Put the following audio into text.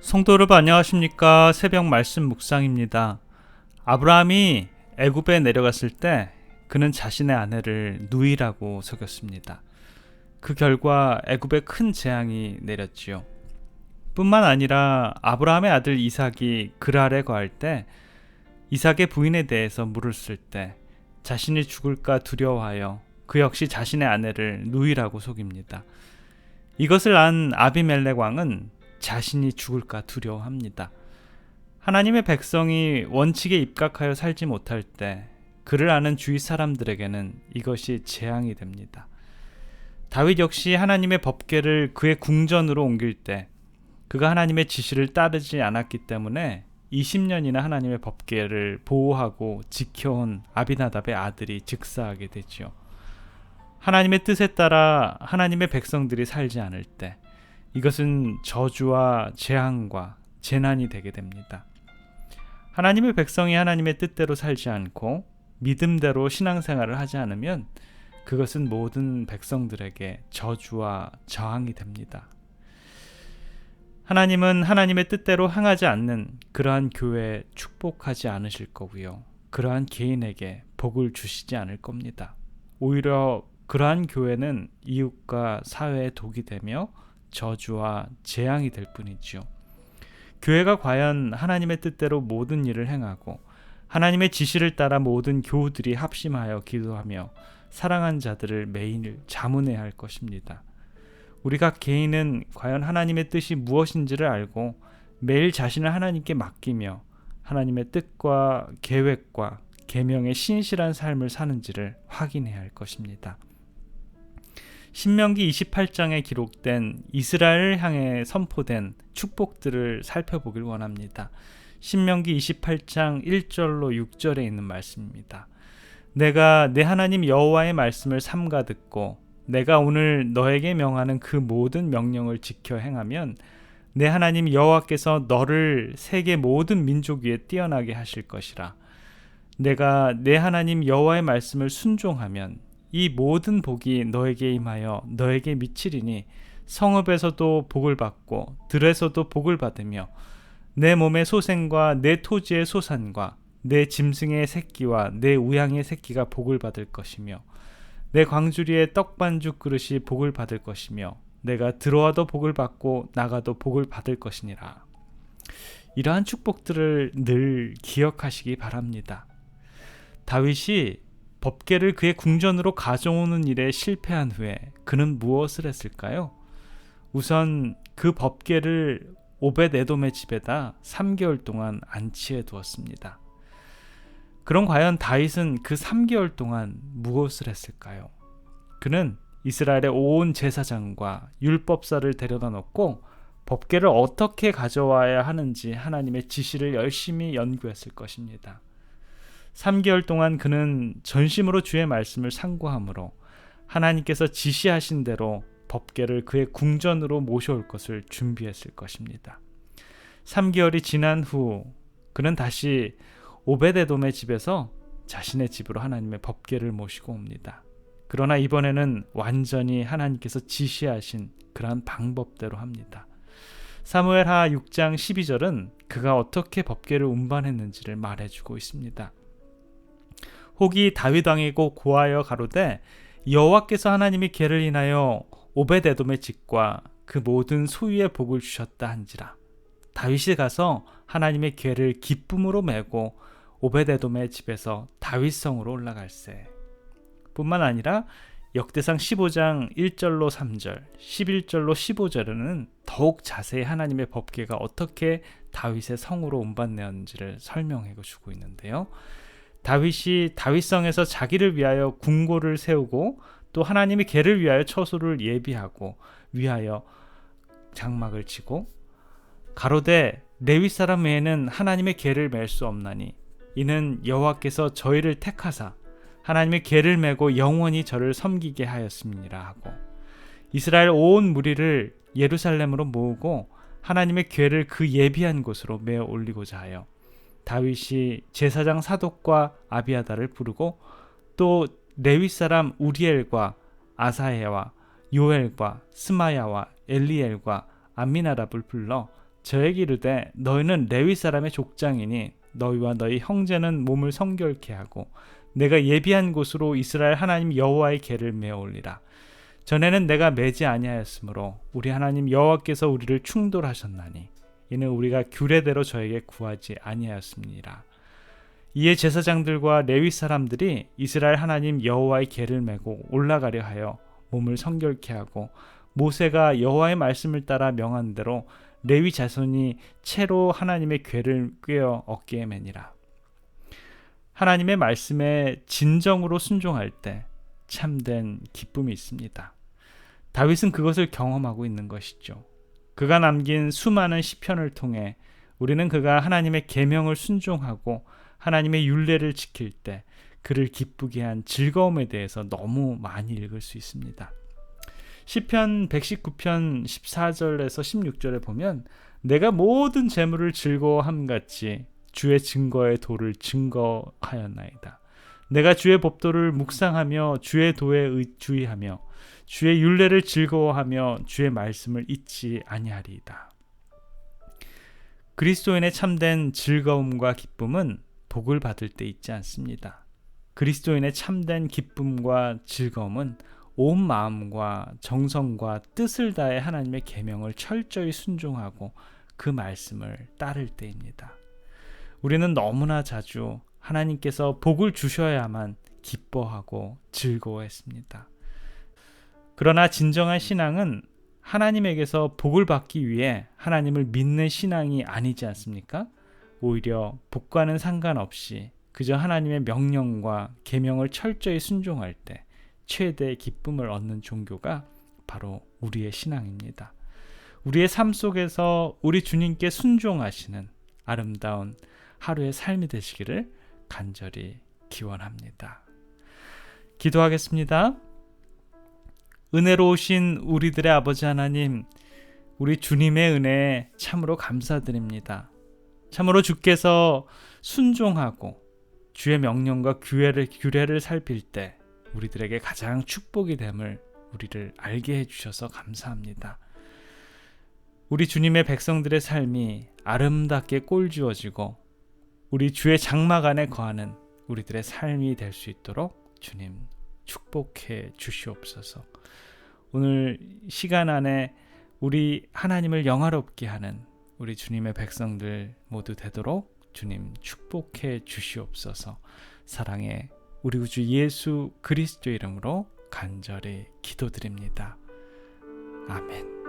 성도 여러분 안녕하십니까? 새벽 말씀 묵상입니다. 아브라함이 애굽에 내려갔을 때 그는 자신의 아내를 누이라고 속였습니다. 그 결과 애굽에 큰 재앙이 내렸지요. 뿐만 아니라 아브라함의 아들 이삭이 그랄에 거할 때 이삭의 부인에 대해서 물었을 때 자신이 죽을까 두려워하여 그 역시 자신의 아내를 누이라고 속입니다. 이것을 안 아비멜렉 왕은 자신이 죽을까 두려워합니다. 하나님의 백성이 원칙에 입각하여 살지 못할 때 그를 아는 주위 사람들에게는 이것이 재앙이 됩니다. 다윗 역시 하나님의 법궤를 그의 궁전으로 옮길 때 그가 하나님의 지시를 따르지 않았기 때문에 20년이나 하나님의 법궤를 보호하고 지켜온 아비나답의 아들이 즉사하게 되지요. 하나님의 뜻에 따라 하나님의 백성들이 살지 않을 때 이것은 저주와 재앙과 재난이 되게 됩니다. 하나님의 백성이 하나님의 뜻대로 살지 않고 믿음대로 신앙생활을 하지 않으면 그것은 모든 백성들에게 저주와 저항이 됩니다. 하나님은 하나님의 뜻대로 행하지 않는 그러한 교회에 축복하지 않으실 거고요. 그러한 개인에게 복을 주시지 않을 겁니다. 오히려 그러한 교회는 이웃과 사회에 독이 되며 저주와 재앙이 될 뿐이지요. 교회가 과연 하나님의 뜻대로 모든 일을 행하고 하나님의 지시를 따라 모든 교우들이 합심하여 기도하며 사랑한 자들을 매일 자문해야 할 것입니다. 우리 각 개인은 과연 하나님의 뜻이 무엇인지를 알고 매일 자신을 하나님께 맡기며 하나님의 뜻과 계획과 계명에 신실한 삶을 사는지를 확인해야 할 것입니다. 신명기 28장에 기록된 이스라엘을 향해 선포된 축복들을 살펴보길 원합니다. 신명기 28장 1절로 6절에 있는 말씀입니다. 내가 내 하나님 여호와의 말씀을 삼가 듣고 내가 오늘 너에게 명하는 그 모든 명령을 지켜 행하면 내 하나님 여호와께서 너를 세계 모든 민족 위에 뛰어나게 하실 것이라. 내가 내 하나님 여호와의 말씀을 순종하면 이 모든 복이 너에게 임하여 너에게 미치리니 성읍에서도 복을 받고 들에서도 복을 받으며 내 몸의 소생과 내 토지의 소산과 내 짐승의 새끼와 내 우양의 새끼가 복을 받을 것이며 내 광주리의 떡반죽 그릇이 복을 받을 것이며 내가 들어와도 복을 받고 나가도 복을 받을 것이니라. 이러한 축복들을 늘 기억하시기 바랍니다. 다윗이 법궤를 그의 궁전으로 가져오는 일에 실패한 후에 그는 무엇을 했을까요? 우선 그 법궤를 오벳에돔의 집에다 3개월 동안 안치해 두었습니다. 그럼 과연 다윗은 그 3개월 동안 무엇을 했을까요? 그는 이스라엘의 온 제사장과 율법사를 데려다 놓고 법궤를 어떻게 가져와야 하는지 하나님의 지시를 열심히 연구했을 것입니다. 3개월 동안 그는 전심으로 주의 말씀을 상고함으로 하나님께서 지시하신 대로 법궤를 그의 궁전으로 모셔올 것을 준비했을 것입니다. 3개월이 지난 후 그는 다시 오벳에돔의 집에서 자신의 집으로 하나님의 법궤를 모시고 옵니다. 그러나 이번에는 완전히 하나님께서 지시하신 그러한 방법대로 합니다. 사무엘하 6장 12절은 그가 어떻게 법궤를 운반했는지를 말해주고 있습니다. 혹이 다윗 왕이고 고하여 가로되 여호와께서 하나님이 걔를 인하여 오벳에돔의 집과 그 모든 소유의 복을 주셨다 한지라. 다윗이 가서 하나님의 궤를 기쁨으로 메고 오벳에돔의 집에서 다윗성으로 올라갈세. 뿐만 아니라 역대상 15장 1절로 3절, 11절로 15절에는 더욱 자세히 하나님의 법궤가 어떻게 다윗의 성으로 운반되었는지를 설명해 주고 있는데요. 다윗이 다윗성에서 자기를 위하여 궁궐을 세우고 또 하나님의 궤를 위하여 처소를 예비하고 위하여 장막을 치고 가로되 레위 사람 외에는 하나님의 궤를 맬 수 없나니 이는 여호와께서 저희를 택하사 하나님의 궤를 메고 영원히 저를 섬기게 하였음이니라 하고 이스라엘 온 무리를 예루살렘으로 모으고 하나님의 궤를 그 예비한 곳으로 메어 올리고자 하여 다윗이 제사장 사독과 아비아달을 부르고 또 레위 사람 우리엘과 아사야와 요엘과 스마야와 엘리엘과 암미나답을 불러 저에게 이르되 너희는 레위 사람의 족장이니 너희와 너희 형제는 몸을 성결케 하고 내가 예비한 곳으로 이스라엘 하나님 여호와의 궤를 메어 올리라. 전에는 내가 매지 아니하였으므로 우리 하나님 여호와께서 우리를 충돌하셨나니 이는 우리가 규례대로 저에게 구하지 아니하였습니다. 이에 제사장들과 레위 사람들이 이스라엘 하나님 여호와의 궤를 메고 올라가려 하여 몸을 성결케 하고 모세가 여호와의 말씀을 따라 명한 대로 레위 자손이 채로 하나님의 궤를 꿰어 어깨에 매니라. 하나님의 말씀에 진정으로 순종할 때 참된 기쁨이 있습니다. 다윗은 그것을 경험하고 있는 것이죠. 그가 남긴 수많은 시편을 통해 우리는 그가 하나님의 계명을 순종하고 하나님의 율례를 지킬 때 그를 기쁘게 한 즐거움에 대해서 너무 많이 읽을 수 있습니다. 시편 119편 14절에서 16절에 보면 내가 모든 재물을 즐거워함같이 주의 증거의 도를 증거하였나이다. 내가 주의 법도를 묵상하며 주의 도에 주의하며 주의 율례를 즐거워하며 주의 말씀을 잊지 아니하리이다. 그리스도인의 참된 즐거움과 기쁨은 복을 받을 때 있지 않습니다. 그리스도인의 참된 기쁨과 즐거움은 온 마음과 정성과 뜻을 다해 하나님의 계명을 철저히 순종하고 그 말씀을 따를 때입니다. 우리는 너무나 자주 하나님께서 복을 주셔야만 기뻐하고 즐거워했습니다. 그러나 진정한 신앙은 하나님에게서 복을 받기 위해 하나님을 믿는 신앙이 아니지 않습니까? 오히려 복과는 상관없이 그저 하나님의 명령과 계명을 철저히 순종할 때 최대의 기쁨을 얻는 종교가 바로 우리의 신앙입니다. 우리의 삶 속에서 우리 주님께 순종하시는 아름다운 하루의 삶이 되시기를 간절히 기원합니다. 기도하겠습니다. 은혜로우신 우리들의 아버지 하나님, 우리 주님의 은혜에 참으로 감사드립니다. 참으로 주께서 순종하고 주의 명령과 규례를 살필 때 우리들에게 가장 축복이 됨을 우리를 알게 해주셔서 감사합니다. 우리 주님의 백성들의 삶이 아름답게 꼴지어지고 우리 주의 장막 안에 거하는 우리들의 삶이 될 수 있도록 주님 축복해 주시옵소서. 오늘 시간 안에 우리 하나님을 영화롭게 하는 우리 주님의 백성들 모두 되도록 주님 축복해 주시옵소서. 사랑의 우리 구주 예수 그리스도 이름으로 간절히 기도드립니다. 아멘.